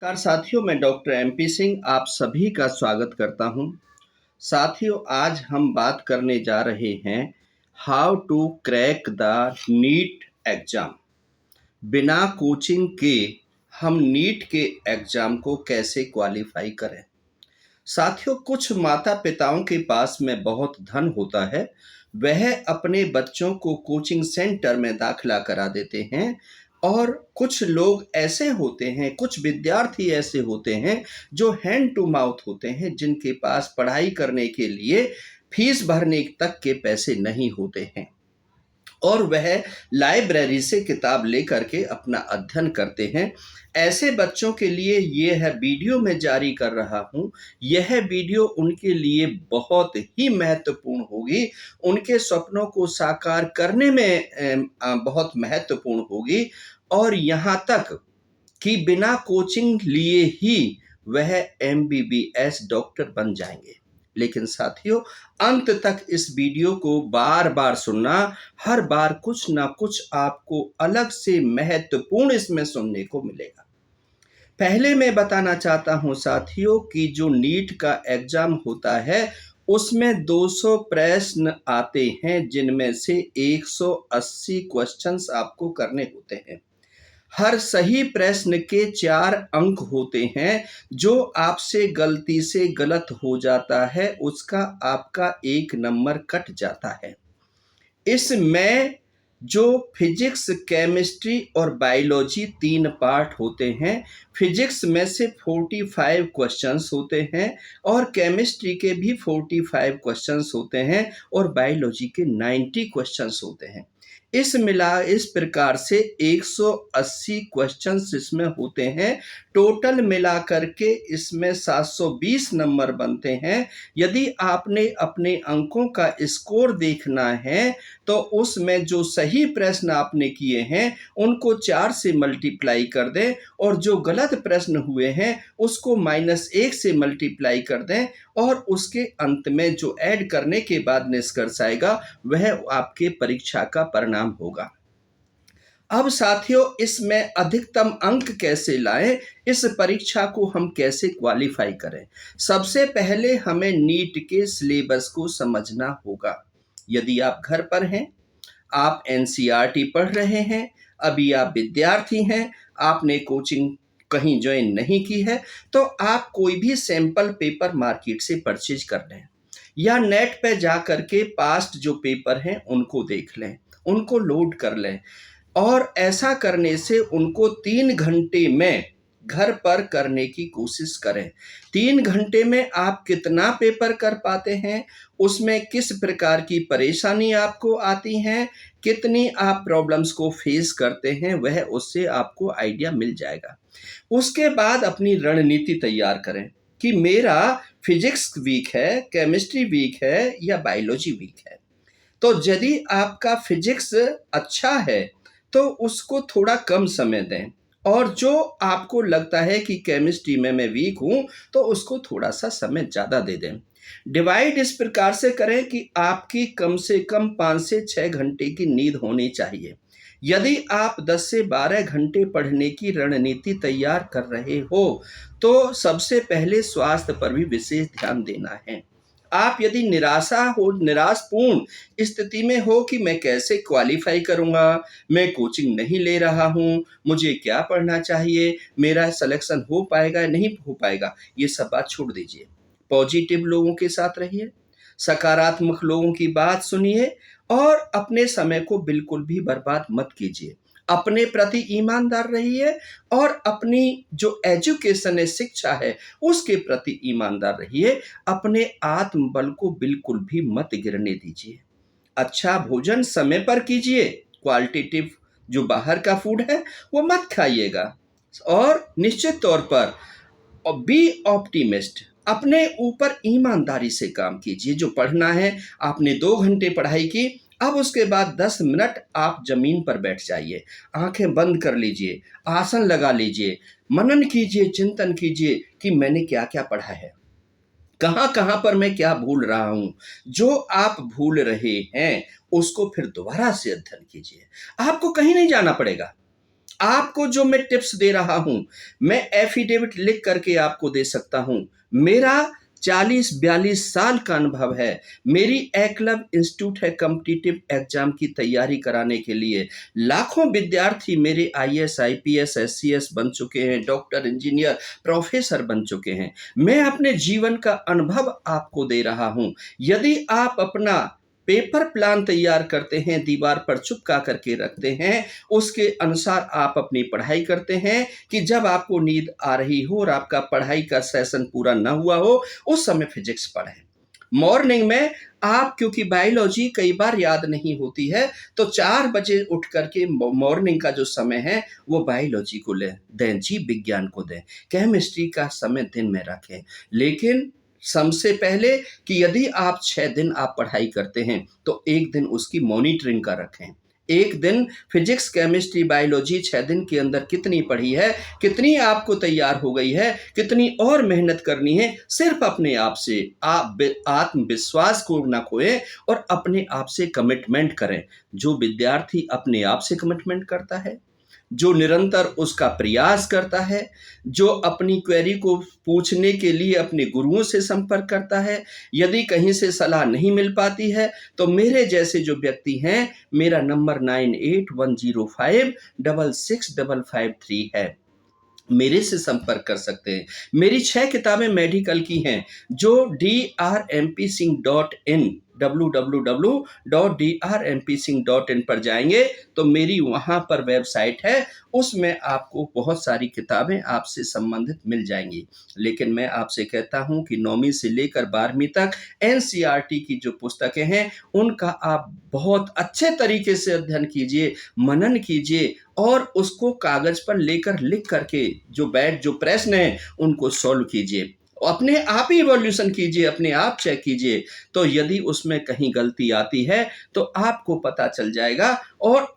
नमस्कार साथियों, मैं डॉक्टर एमपी सिंह आप सभी का स्वागत करता हूं। साथियों, आज हम बात करने जा रहे हैं how to crack the NEET exam. बिना कोचिंग के हम नीट के एग्जाम को कैसे क्वालिफाई करें। साथियों, कुछ माता पिताओं के पास में बहुत धन होता है, वह अपने बच्चों को कोचिंग सेंटर में दाखिला करा देते हैं। और कुछ लोग ऐसे होते हैं, कुछ विद्यार्थी ऐसे होते हैं जो हैंड टू माउथ होते हैं, जिनके पास पढ़ाई करने के लिए फीस भरने तक के पैसे नहीं होते हैं और वह लाइब्रेरी से किताब लेकर के अपना अध्ययन करते हैं। ऐसे बच्चों के लिए यह वीडियो मैं जारी कर रहा हूँ। यह वीडियो उनके लिए बहुत ही महत्वपूर्ण होगी, उनके सपनों को साकार करने में बहुत महत्वपूर्ण होगी। और यहाँ तक कि बिना कोचिंग लिए ही वह एमबीबीएस डॉक्टर बन जाएंगे। लेकिन साथियों, अंत तक इस वीडियो को बार बार सुनना। हर बार कुछ ना कुछ आपको अलग से महत्वपूर्ण इसमें सुनने को मिलेगा। पहले मैं बताना चाहता हूं साथियों कि जो नीट का एग्जाम होता है उसमें 200 प्रश्न आते हैं, जिनमें से 180 क्वेश्चंस आपको करने होते हैं। हर सही प्रश्न के 4 अंक होते हैं। जो आपसे गलती से गलत हो जाता है उसका आपका 1 नंबर कट जाता है। इसमें जो फिजिक्स, केमिस्ट्री और बायोलॉजी 3 पार्ट होते हैं। फिजिक्स में से 45 क्वेश्चंस होते हैं और केमिस्ट्री के भी 45 क्वेश्चंस होते हैं और बायोलॉजी के 90 क्वेश्चंस होते हैं। इस प्रकार से 180 क्वेश्चंस इसमें होते हैं। टोटल मिला करके इसमें 720 नंबर बनते हैं। यदि आपने अपने अंकों का स्कोर देखना है तो उसमें जो सही प्रश्न आपने किए हैं उनको 4 से मल्टीप्लाई कर दें और जो गलत प्रश्न हुए हैं उसको -1 से मल्टीप्लाई कर दें और उसके अंत में जो ऐड करने के बाद निष्कर्ष आएगा वह आपके परीक्षा का परिणाम होगा। अब साथियों, इसमें अधिकतम अंक कैसे लाएं, इस परीक्षा को हम कैसे क्वालिफाई करें। सबसे पहले हमें नीट के सिलेबस को समझना होगा। यदि आप घर पर हैं, आप एनसीईआरटी पढ़ रहे हैं, अभी आप विद्यार्थी हैं, आपने कोचिंग कहीं ज्वाइन नहीं की है, तो आप कोई भी सैंपल पेपर मार्केट से परचेज कर लें या नेट पे जा करके पास्ट जो पेपर हैं उनको देख लें, उनको लोड कर लें। और ऐसा करने से उनको 3 घंटे में घर पर करने की कोशिश करें। 3 घंटे में आप कितना पेपर कर पाते हैं, उसमें किस प्रकार की परेशानी आपको आती हैं, कितनी आप प्रॉब्लम्स को फेस करते हैं, वह उससे आपको आइडिया मिल जाएगा। उसके बाद अपनी रणनीति तैयार करें कि मेरा फिजिक्स वीक है, केमिस्ट्री वीक है या बायोलॉजी वीक है। तो यदि आपका फिजिक्स अच्छा है तो उसको थोड़ा कम समय दें और जो आपको लगता है कि केमिस्ट्री में मैं वीक हूं तो उसको थोड़ा सा समय ज़्यादा दे दें। डिवाइड इस प्रकार से करें कि आपकी कम से कम 5 से 6 घंटे की नींद होनी चाहिए। यदि आप 10 से 12 घंटे पढ़ने की रणनीति तैयार कर रहे हो तो सबसे पहले स्वास्थ्य पर भी विशेष ध्यान देना है। आप यदि निराशपूर्ण स्थिति में हो कि मैं कैसे क्वालिफाई करूंगा, मैं कोचिंग नहीं ले रहा हूं, मुझे क्या पढ़ना चाहिए, मेरा सिलेक्शन हो पाएगा या नहीं हो पाएगा, ये सब बात छोड़ दीजिए। पॉजिटिव लोगों के साथ रहिए, सकारात्मक लोगों की बात सुनिए और अपने समय को बिल्कुल भी बर्बाद मत कीजिए। अपने प्रति ईमानदार रहिए और अपनी जो एजुकेशन है, शिक्षा है, उसके प्रति ईमानदार रहिए। अपने आत्मबल को बिल्कुल भी मत गिरने दीजिए। अच्छा भोजन समय पर कीजिए, क्वालिटेटिव जो बाहर का फूड है वो मत खाइएगा। और निश्चित तौर पर बी ऑप्टिमिस्ट, अपने ऊपर ईमानदारी से काम कीजिए। जो पढ़ना है, आपने 2 घंटे पढ़ाई की, अब उसके बाद 10 मिनट आप जमीन पर बैठ जाइए, आंखें बंद कर लीजिए, आसन लगा लीजिए, मनन कीजिए, चिंतन कीजिए कि मैंने क्या क्या पढ़ा है, कहाँ कहाँ पर मैं क्या भूल रहा हूँ। जो आप भूल रहे हैं उसको फिर दोबारा से अध्ययन कीजिए। आपको कहीं नहीं जाना पड़ेगा, आपको जो मैं टिप्स दे रहा हूं, मैं एफिडेविट लिख करके आपको दे सकता हूं। मेरा 40-42 साल का अनुभव है। मेरी एकलव्य इंस्टीट्यूट है कॉम्पिटिटिव एग्जाम की तैयारी कराने के लिए। लाखों विद्यार्थी मेरे आईएएस, आईपीएस, एससीएस बन चुके हैं, डॉक्टर, इंजीनियर, प्रोफेसर बन चुके हैं। मैं अपने जीवन का अनुभव आपको दे रहा हूं। यदि आप अपना पेपर प्लान तैयार करते हैं, दीवार पर चिपका करके रखते हैं, उसके अनुसार आप अपनी पढ़ाई करते हैं कि जब आपको नींद आ रही हो और आपका पढ़ाई का सेशन पूरा ना हुआ हो, उस समय फिजिक्स पढ़ें। मॉर्निंग में आप, क्योंकि बायोलॉजी कई बार याद नहीं होती है, तो 4 बजे उठ करके मॉर्निंग का जो समय है वो बायोलॉजी को दें, जीव विज्ञान को दें, केमिस्ट्री का समय दिन में रखें। लेकिन सबसे पहले कि यदि आप 6 दिन आप पढ़ाई करते हैं तो 1 दिन उसकी मॉनिटरिंग का रखें। 1 दिन फिजिक्स, केमिस्ट्री, बायोलॉजी 6 दिन के अंदर कितनी पढ़ी है, कितनी आपको तैयार हो गई है, कितनी और मेहनत करनी है, सिर्फ अपने आप से। आप आत्मविश्वास को ना खोएं और अपने आप से कमिटमेंट करें। जो विद्यार्थी अपने आप से कमिटमेंट करता है, जो निरंतर उसका प्रयास करता है, जो अपनी क्वेरी को पूछने के लिए अपने गुरुओं से संपर्क करता है, यदि कहीं से सलाह नहीं मिल पाती है तो मेरे जैसे जो व्यक्ति हैं, मेरा नंबर 9810566553 है। मेरे से संपर्क कर सकते हैं। मेरी 6 किताबें मेडिकल की हैं जो drmpsingh.in www.drmpsingh.in पर जाएंगे तो मेरी वहाँ पर वेबसाइट है, उसमें आपको बहुत सारी किताबें आपसे संबंधित मिल जाएंगी। लेकिन मैं आपसे कहता हूँ कि 9वीं से लेकर 12वीं तक एनसीईआरटी की जो पुस्तकें हैं उनका आप बहुत अच्छे तरीके से अध्ययन कीजिए, मनन कीजिए और उसको कागज पर लेकर लिख करके जो प्रश्न हैं उनको सॉल्व कीजिए। अपने आप ही इवोल्यूशन कीजिए, अपने आप चेक कीजिए। तो यदि उसमें कहीं गलती आती है तो आपको पता चल जाएगा, और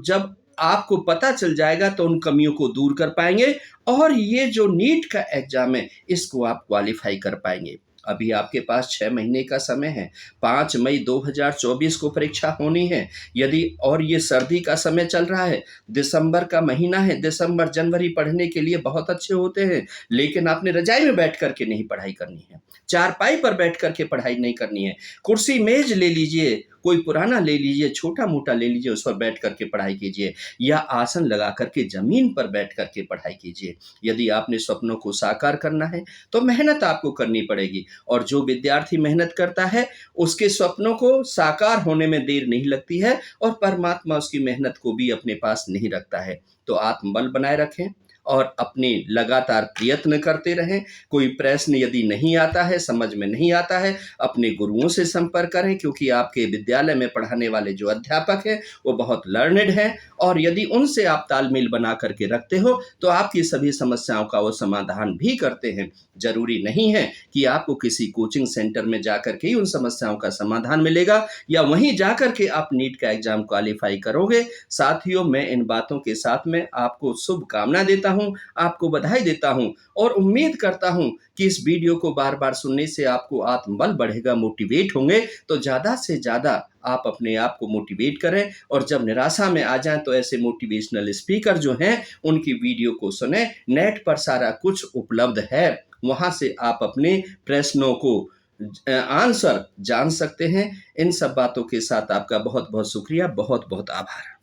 जब आपको पता चल जाएगा तो उन कमियों को दूर कर पाएंगे और ये जो नीट का एग्जाम है इसको आप क्वालिफाई कर पाएंगे। अभी आपके पास 6 महीने का समय है। 5 मई 2024 को परीक्षा होनी है। यदि और ये सर्दी का समय चल रहा है, दिसंबर का महीना है, दिसंबर जनवरी पढ़ने के लिए बहुत अच्छे होते हैं, लेकिन आपने रजाई में बैठ करके नहीं पढ़ाई करनी है, चारपाई पर बैठ करके पढ़ाई नहीं करनी है। कुर्सी मेज ले लीजिए, कोई पुराना ले लीजिए, छोटा मोटा ले लीजिए, उस पर बैठ करके पढ़ाई कीजिए, या आसन लगा करके जमीन पर बैठ करके पढ़ाई कीजिए। यदि आपने सपनों को साकार करना है तो मेहनत आपको करनी पड़ेगी, और जो विद्यार्थी मेहनत करता है उसके सपनों को साकार होने में देर नहीं लगती है, और परमात्मा उसकी मेहनत को भी अपने पास नहीं रखता है। तो आत्मबल बनाए रखें और अपने लगातार प्रयत्न करते रहें। कोई प्रश्न यदि नहीं आता है, समझ में नहीं आता है, अपने गुरुओं से संपर्क करें, क्योंकि आपके विद्यालय में पढ़ाने वाले जो अध्यापक हैं वो बहुत लर्नेड हैं, और यदि उनसे आप तालमेल बना करके रखते हो तो आपकी सभी समस्याओं का वो समाधान भी करते हैं। जरूरी नहीं है कि आपको किसी कोचिंग सेंटर में जाकर के ही उन समस्याओं का समाधान मिलेगा या वहीं जाकर के आप नीट का एग्जाम क्वालिफाई करोगे। साथियों, मैं इन बातों के साथ में आपको शुभकामना देता हूं, आपको बधाई देता हूं, और उम्मीद करता हूं कि इस वीडियो को बार बार सुनने से आपको आत्मबल बढ़ेगा, मोटिवेट होंगे। तो ज़्यादा से ज़्यादा आप अपने आप को मोटिवेट करें, और जब निराशा में आ जाएं तो ऐसे मोटिवेशनल स्पीकर जो हैं उनकी वीडियो को सुने। नेट पर सारा कुछ उपलब्ध है, वहाँ से आप अपने प्रश्नों को आंसर जान सकते हैं। इन सब बातों के साथ आपका बहुत बहुत शुक्रिया, बहुत बहुत आभार।